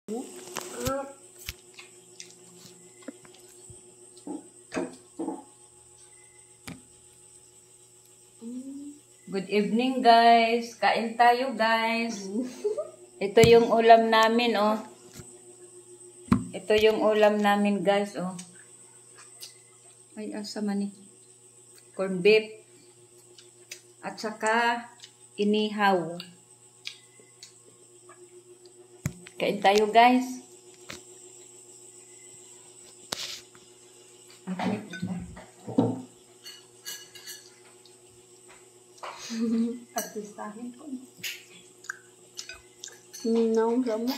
Good evening guys. Kain tayo guys. Ito yung ulam namin oh. Ito yung ulam namin guys oh. Ay asa man eh. Corn beef. At saka inihaw. Kain tayo guys. Artistahin ko. Ninaw mo.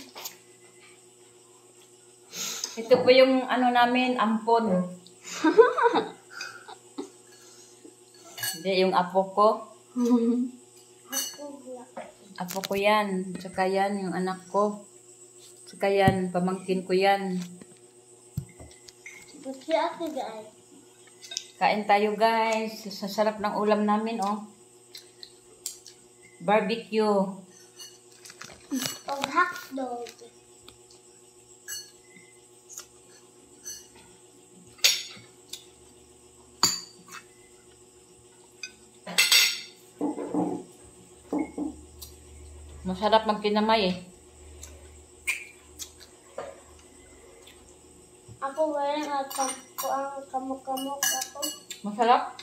Ito po yung ano namin, ampon. Hindi, yung apo ko. Apo ko yan. Tsaka yan, yung anak ko. Tsaka yan, pamangkin ko yan. Kain tayo guys. Sasarap ng ulam namin oh. Barbecue. O hotdog. Masarap magkinamay eh. Ako walang ang kamuk-kamuk ako. Masarap?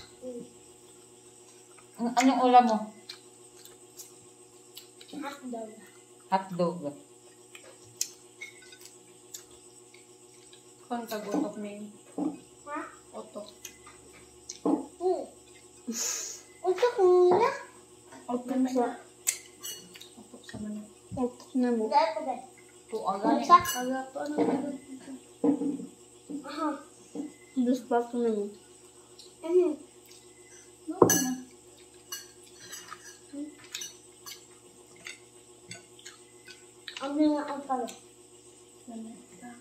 Anong ulam mo? Hotdog. Hotdog. Kung tag-utok ni Ha? utok. Utok nila? Utok sa utok sa mana. Utok na mo. Dahil ko ba? Tuaga ni. Aga to ano dito? Aha. Dispato na mo. No na. Ang nga ang pala. Ano ta?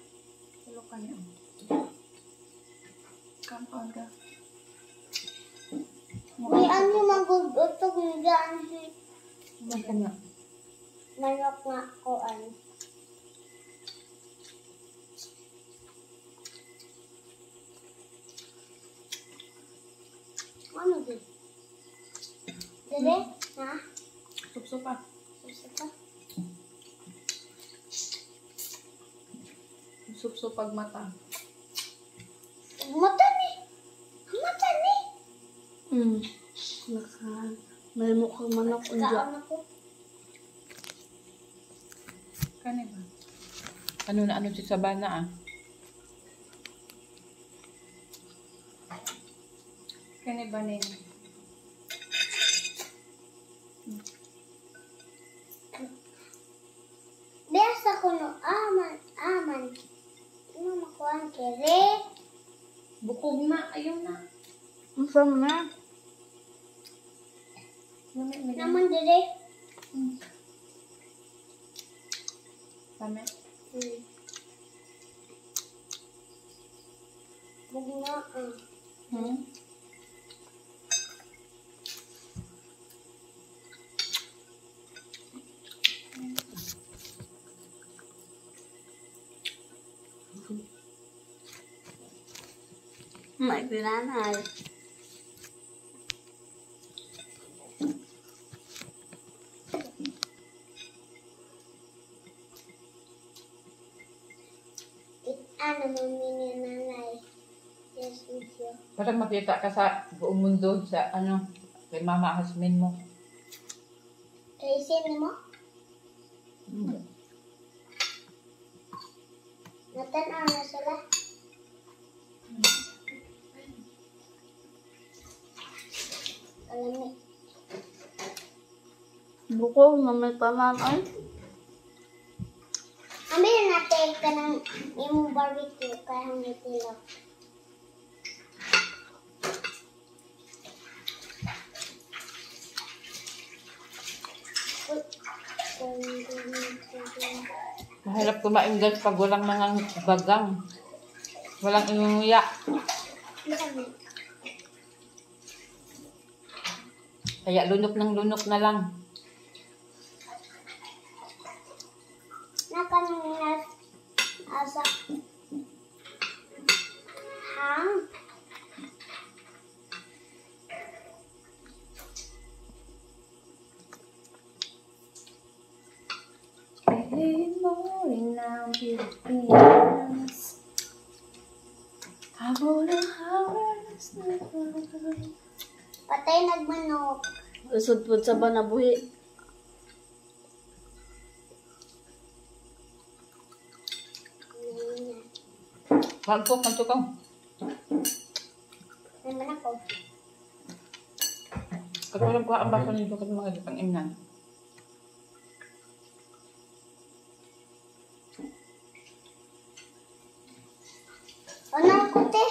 Tulo ka niya. Kampang ka. May ano mag-utok nila ang Ano? manok nga ko ano. Ano din? Dede? Ha? Supso pa. Gusto ka? Supso pag mata. Mata ni! Mata ni! May mukhang manok unja. Kaon ako. Kani ba? Ano na ano si Sabana ah? Kani ba ni? Biasa ko no aman. Ano makuhaan kere? Bukog na. Ayun na. Masam na. Naman dire. Tama. Bugna. May pinanay. Ano mo nanay? Yes, video. Parang makita ka sa buong mundo sa ano, kay Mama Hasmin mo. Kaisin mo? Natanaw na sila. Alam Bukog na may tanan ay. Ambil natin ka ng imong barbecue kaya may tilaw. Mahirap kumain guys pag walang mga bagang. Walang inuya. Kaya lunok ng lunok na lang. Nakanong asa hang. Piling mo rin ng Pilipinas. Habol ang hawas na Patay nagmanok. Usod po sa banabuhi. Hagpok ang tukaw. Naman ako. Katulog ko ang bako nito kasi mga pang imnan. Ano ako, te?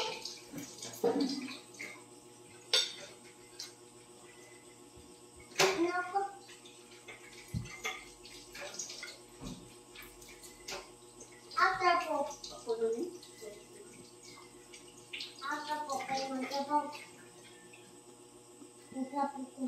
Ano ako? After po. After po kayo magkabaw. Magkabaw ko.